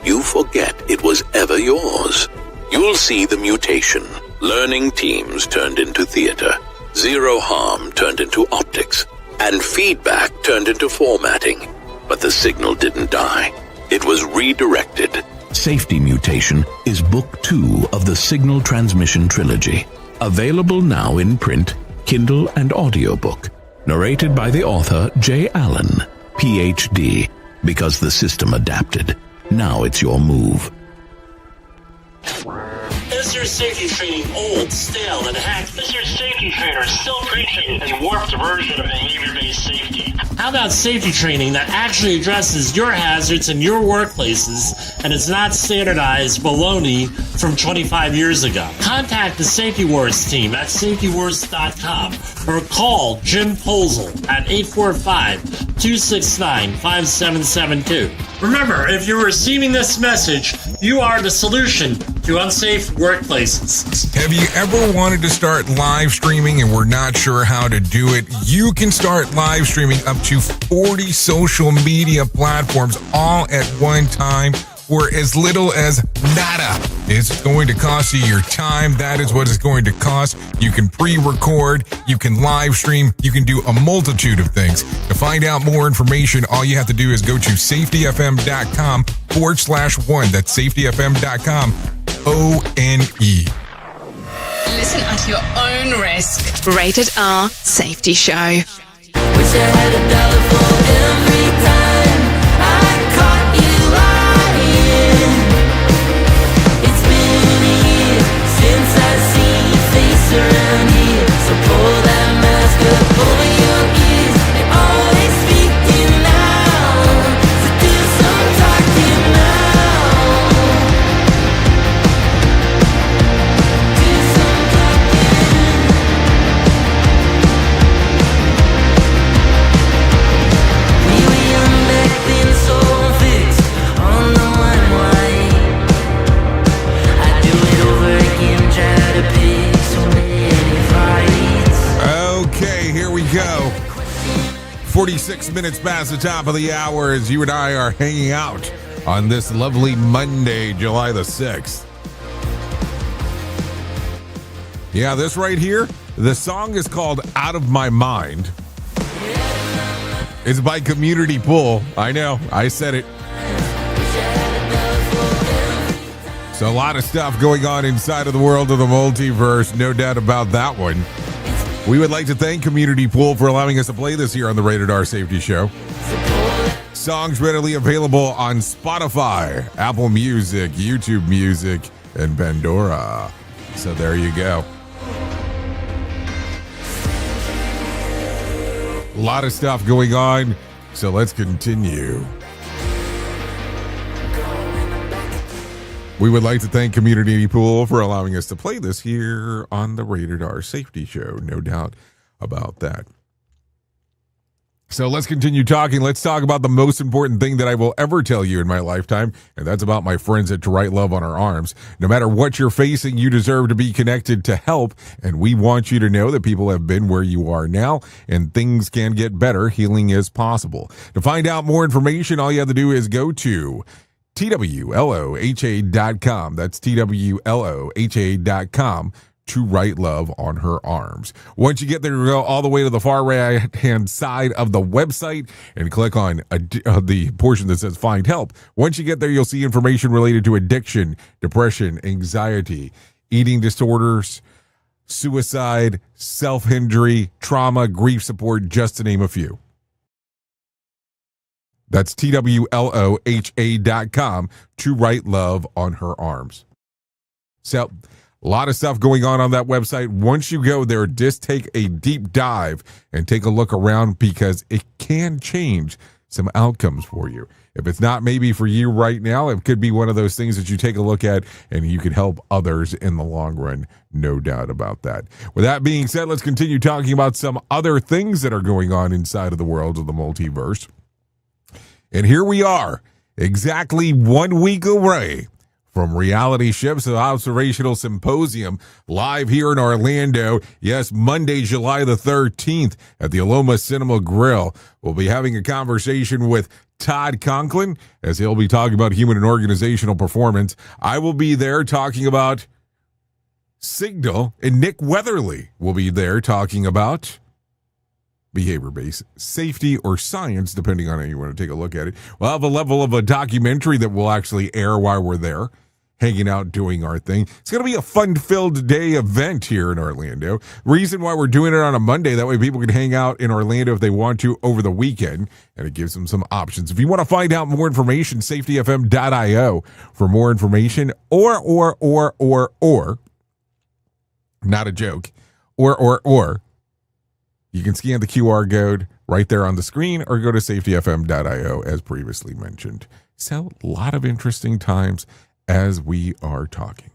Speaker 7: you forget it was ever yours. You'll see the mutation. Learning teams turned into theater, zero harm turned into optics, and feedback turned into formatting. But the signal didn't die. It was redirected. Safety Mutation is Book 2 of the Signal Transmission Trilogy. Available now in print, Kindle and audiobook. Narrated by the author J. Allen, Ph.D. Because the system adapted. Now it's your move.
Speaker 14: Is your safety training old, stale, and hacked? Is your safety trainer still preaching a warped version of behavior-based safety? How about safety training that actually addresses your hazards in your workplaces and is not standardized baloney from 25 years ago? Contact the Safety Wars team at safetywars.com or call Jim Posel at 845-269-5772. Remember, if you're receiving this message, you are the solution to unsafe workplaces.
Speaker 4: Have you ever wanted to start live streaming and were not sure how to do it? You can start live streaming up to 40 social media platforms all at one time for as little as nada. It's going to cost you your time. That is what it's going to cost. You can pre-record, you can live stream, you can do a multitude of things. To find out more information, all you have to do is go to safetyfm.com/one. That's safetyfm.com, ONE.
Speaker 6: Listen at your own risk. Rated R Safety Show.
Speaker 8: Wish I had $1 for every time I caught you lying. It's been a year since I've seen your face around here. So pull that mask up over your ears. They always speaking now. So do some talking now. Do some talking. We were young back then, so fixed on the one way. I'd do it over again, try to pick so many fights.
Speaker 4: Okay, here we go. 46 minutes past the top of the hour as you and I are hanging out on this lovely Monday, July the 6th. Yeah, this right here, the song is called Out of My Mind. It's by Community Pool. I know, I said it. So a lot of stuff going on inside of the world of the multiverse, no doubt about that one. We would like to thank Community Pool for allowing us to play this here on the Rated R Safety Show. Songs readily available on Spotify, Apple Music, YouTube Music, and Pandora. So there you go. A lot of stuff going on, so let's continue. We would like to thank Community Pool for allowing us to play this here on the Rated R Safety Show. No doubt about that. So let's continue talking. Let's talk about the most important thing that I will ever tell you in my lifetime, and that's about my friends at To Write Love on Our Arms. No matter what you're facing, you deserve to be connected to help, and we want you to know that people have been where you are now, and things can get better. Healing is possible. To find out more information, all you have to do is go to TWLOHA.com. That's TWLOHA.com. To Write Love on Her Arms. Once you get there, go all the way to the far right hand side of the website and click on the portion that says Find Help. Once you get there, you'll see information related to addiction, depression, anxiety, eating disorders, suicide, self-injury, trauma, grief support, just to name a few. That's TWLOHA.com. To Write Love on Her Arms. So, a lot of stuff going on that website. Once you go there, just take a deep dive and take a look around because it can change some outcomes for you. If it's not maybe for you right now, it could be one of those things that you take a look at and you could help others in the long run. No doubt about that. With that being said, let's continue talking about some other things that are going on inside of the world of the multiverse. And here we are, exactly 1 week away from Reality Ships, an observational symposium live here in Orlando. Yes, Monday, July the 13th at the Aloma Cinema Grill. We'll be having a conversation with Todd Conklin as he'll be talking about human and organizational performance. I will be there talking about Signal, and Nick Weatherly will be there talking about behavior-based safety or science, depending on how you want to take a look at it. We'll have a level of a documentary that will actually air while we're there. hanging out, doing our thing. It's going to be a fun-filled day event here in Orlando. Reason why we're doing it on a Monday, that way people can hang out in Orlando if they want to over the weekend, and it gives them some options. If you want to find out more information, safetyfm.io for more information, or, not a joke, or, you can scan the QR code right there on the screen or go to safetyfm.io as previously mentioned. So a lot of interesting times as we are talking.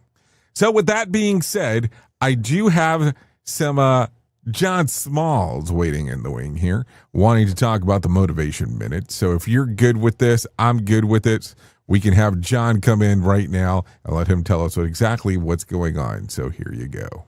Speaker 4: So with that being said, I do have some John Smalls waiting in the wing here, wanting to talk about the Motivation Minute. So if you're good with this, I'm good with it. We can have John come in right now and let him tell us exactly what's going on. So here you go.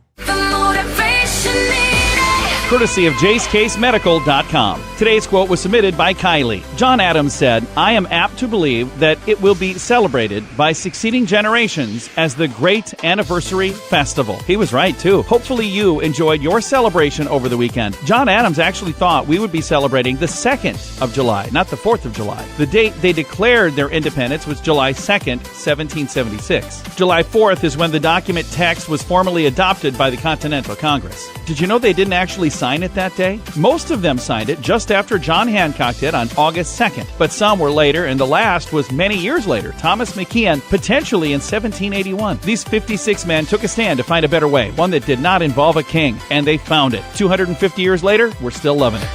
Speaker 9: Courtesy of JaceCaseMedical.com. Today's quote was submitted by Kylie. John Adams said, "I am apt to believe that it will be celebrated by succeeding generations as the Great Anniversary Festival." He was right, too. Hopefully you enjoyed your celebration over the weekend. John Adams actually thought we would be celebrating the 2nd of July, not the 4th of July. The date they declared their independence was July 2nd, 1776. July 4th is when the document text was formally adopted by the Continental Congress. Did you know they didn't actually sign it that day? Most of them signed it just after John Hancock did on August 2nd, but some were later, and the last was many years later, Thomas McKeon, potentially in 1781. These 56 men took a stand to find a better way, one that did not involve a king, and they found it. 250 years later, we're still loving it.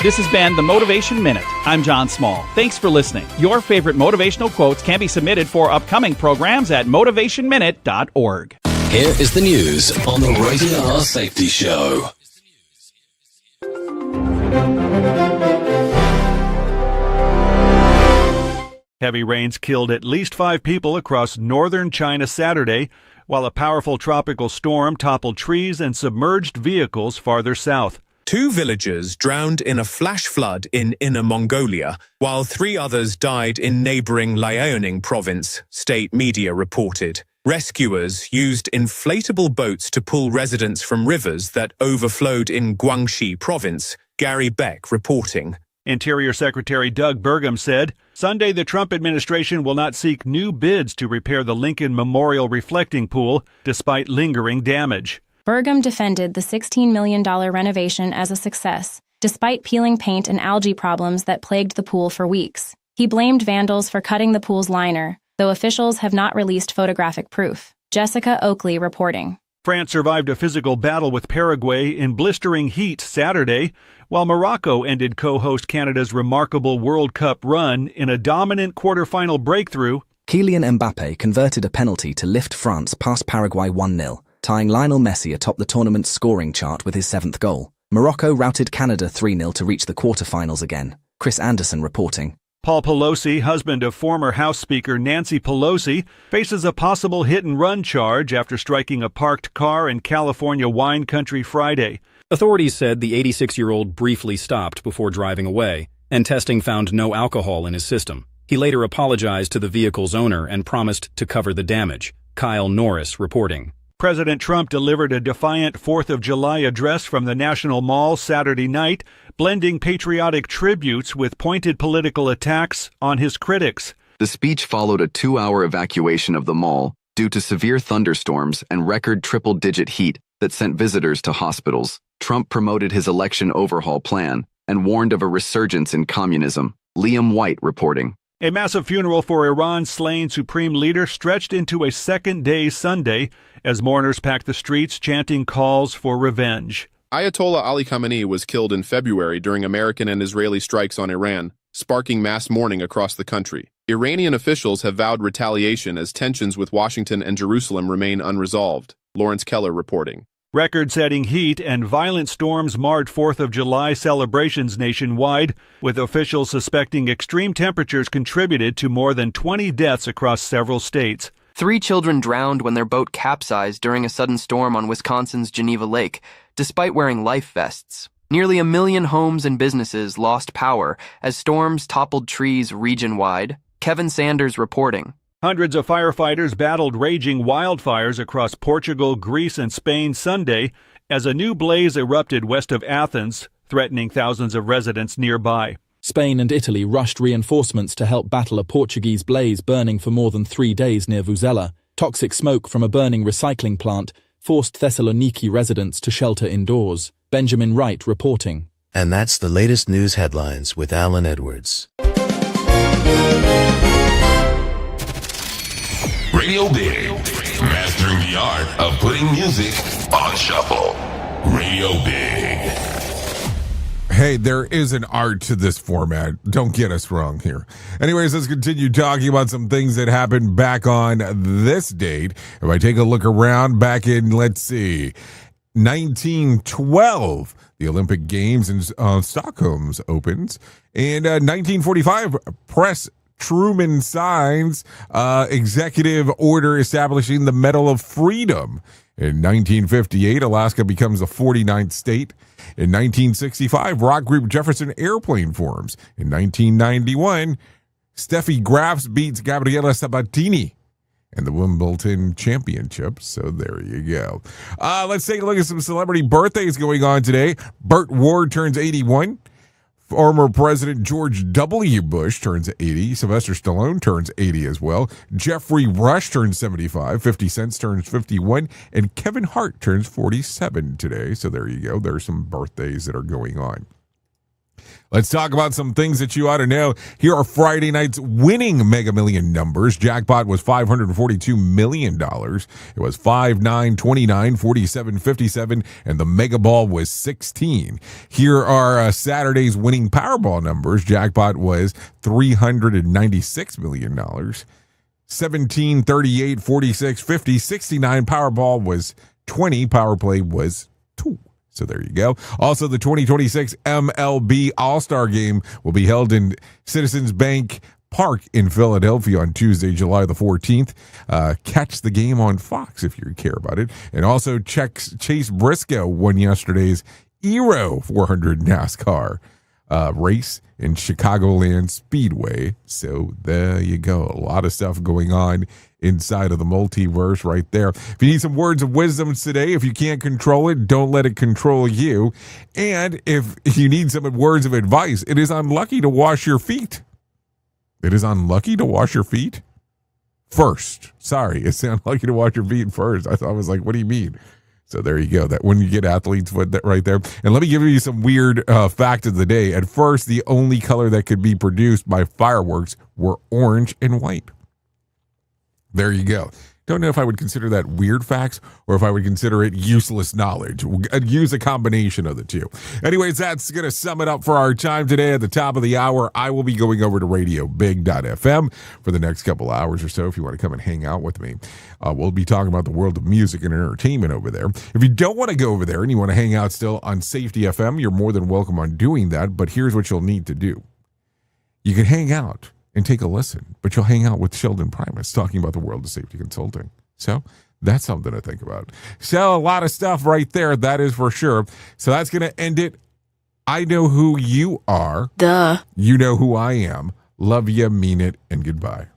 Speaker 9: This has been the Motivation Minute. I'm John Small. Thanks for listening. Your favorite motivational quotes can be submitted for upcoming programs at motivationminute.org.
Speaker 15: Here is the news on the Rated R Safety Show.
Speaker 10: Heavy rains killed at least 5 people across northern China Saturday, while a powerful tropical storm toppled trees and submerged vehicles farther south.
Speaker 23: 2 villagers drowned in a flash flood in Inner Mongolia, while 3 others died in neighboring Liaoning province, state media reported. Rescuers used inflatable boats to pull residents from rivers that overflowed in Guangxi province, Gary Beck reporting.
Speaker 10: Interior Secretary Doug Burgum said, Sunday the Trump administration will not seek new bids to repair the Lincoln Memorial reflecting pool, despite lingering damage.
Speaker 24: Burgum defended the $16 million renovation as a success, despite peeling paint and algae problems that plagued the pool for weeks. He blamed vandals for cutting the pool's liner, though officials have not released photographic proof. Jessica Oakley reporting.
Speaker 10: France survived a physical battle with Paraguay in blistering heat Saturday, while Morocco ended co-host Canada's remarkable World Cup run in a dominant quarterfinal breakthrough.
Speaker 25: Kylian Mbappe converted a penalty to lift France past Paraguay 1-0, tying Lionel Messi atop the tournament's scoring chart with his 7th goal. Morocco routed Canada 3-0 to reach the quarterfinals again. Chris Anderson reporting.
Speaker 10: Paul Pelosi, husband of former House Speaker Nancy Pelosi, faces a possible hit-and-run charge after striking a parked car in California wine country Friday.
Speaker 26: Authorities said the 86-year-old briefly stopped before driving away, and testing found no alcohol in his system. He later apologized to the vehicle's owner and promised to cover the damage. Kyle Norris reporting.
Speaker 10: President Trump delivered a defiant 4th of July address from the National Mall Saturday night, blending patriotic tributes with pointed political attacks on his critics.
Speaker 27: The speech followed a 2-hour evacuation of the mall due to severe thunderstorms and record triple-digit heat that sent visitors to hospitals. Trump promoted his election overhaul plan and warned of a resurgence in communism. Liam White reporting.
Speaker 10: A massive funeral for Iran's slain supreme leader stretched into a second day Sunday as mourners packed the streets chanting calls for revenge.
Speaker 28: Ayatollah Ali Khamenei was killed in February during American and Israeli strikes on Iran, sparking mass mourning across the country. Iranian officials have vowed retaliation as tensions with Washington and Jerusalem remain unresolved. Lawrence Keller reporting.
Speaker 10: Record-setting heat and violent storms marred 4th of July celebrations nationwide, with officials suspecting extreme temperatures contributed to more than 20 deaths across several states.
Speaker 29: 3 children drowned when their boat capsized during a sudden storm on Wisconsin's Geneva Lake, despite wearing life vests. Nearly 1 million homes and businesses lost power as storms toppled trees region-wide. Kevin Sanders reporting.
Speaker 10: Hundreds of firefighters battled raging wildfires across Portugal, Greece, and Spain Sunday as a new blaze erupted west of Athens, threatening thousands of residents nearby.
Speaker 3: Spain and Italy rushed reinforcements to help battle a Portuguese blaze burning for more than 3 days near Vuzela. Toxic smoke from a burning recycling plant forced Thessaloniki residents to shelter indoors. Benjamin Wright reporting.
Speaker 5: And that's the latest news headlines with Alan Edwards.
Speaker 11: Radio Big, mastering the art of putting music on shuffle. Radio Big.
Speaker 4: Hey, there is an art to this format. Don't get us wrong here. Anyways, let's continue talking about some things that happened back on this date. If I take a look around back in, let's see, 1912, the Olympic Games in Stockholm opens. And 1945, Press Truman signs executive order establishing the Medal of Freedom. In 1958, Alaska becomes the 49th state. In 1965, rock group Jefferson Airplane forms. In 1991, Steffi Graf beats Gabriela Sabatini in the Wimbledon Championship. So there you go. Let's take a look at some celebrity birthdays going on today. Burt Ward turns 81. Former President George W. Bush turns 80. Sylvester Stallone turns 80 as well. Jeffrey Rush turns 75. 50 Cent turns 51. And Kevin Hart turns 47 today. So there you go. There are some birthdays that are going on. Let's talk about some things that you ought to know. Here are Friday night's winning Mega Million numbers. Jackpot was $542 million. It was 5, 9, 29, 47, 57, and the Mega Ball was 16. Here are Saturday's winning Powerball numbers. Jackpot was $396 million. 17, 38, 46, 50, 69. Powerball was 20. Power Play was 2. So there you go. Also, the 2026 MLB All-Star Game will be held in Citizens Bank Park in Philadelphia on Tuesday, July the 14th. Catch the game on Fox if you care about it. And also, Chase Briscoe won yesterday's Euro 400 NASCAR race in Chicagoland Speedway. So there you go. A lot of stuff going on inside of the multiverse right there. If you need some words of wisdom today, if you can't control it, don't let it control you. And if you need some words of advice, it is unlucky to wash your feet. It is unlucky to wash your feet first. Sorry, it's unlucky to wash your feet first. I was like, what do you mean? So there you go. That when you get athlete's foot right there. And let me give you some weird fact of the day. At first, the only color that could be produced by fireworks were orange and white. There you go. Don't know if I would consider that weird facts or if I would consider it useless knowledge. I'd use a combination of the two. Anyways, that's going to sum it up for our time today. At the top of the hour, I will be going over to radiobig.fm for the next couple hours or so if you want to come and hang out with me. We'll be talking about the world of music and entertainment over there. If you don't want to go over there and you want to hang out still on Safety FM, you're more than welcome on doing that. But here's what you'll need to do. You can hang out and take a listen, but you'll hang out with Sheldon Primus talking about the world of safety consulting. So that's something to think about. So a lot of stuff right there, that is for sure. So that's going to end it. I know who you are.
Speaker 6: Duh.
Speaker 4: You know who I am. Love you, mean it, and goodbye.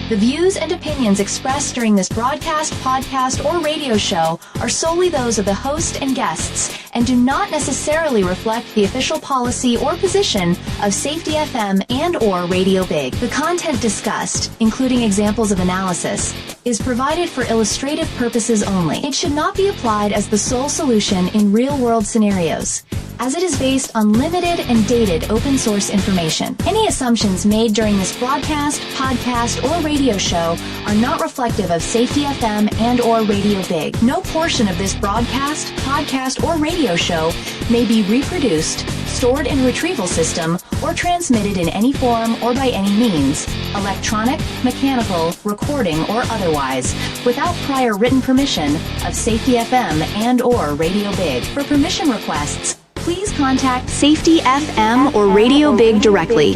Speaker 22: The views and opinions expressed during this broadcast, podcast, or radio show are solely those of the host and guests and do not necessarily reflect the official policy or position of Safety FM and or Radio Big. The content discussed, including examples of analysis, is provided for illustrative purposes only. It should not be applied as the sole solution in real-world scenarios, as it is based on limited and dated open source information. Any assumptions made during this broadcast, podcast, or radio show are not reflective of Safety FM and or Radio Big. No portion of this broadcast, podcast, or radio show may be reproduced, stored in a retrieval system, or transmitted in any form or by any means, electronic, mechanical, recording, or otherwise, without prior written permission of Safety FM and or Radio Big. For permission requests, please contact Safety FM or Radio Big directly.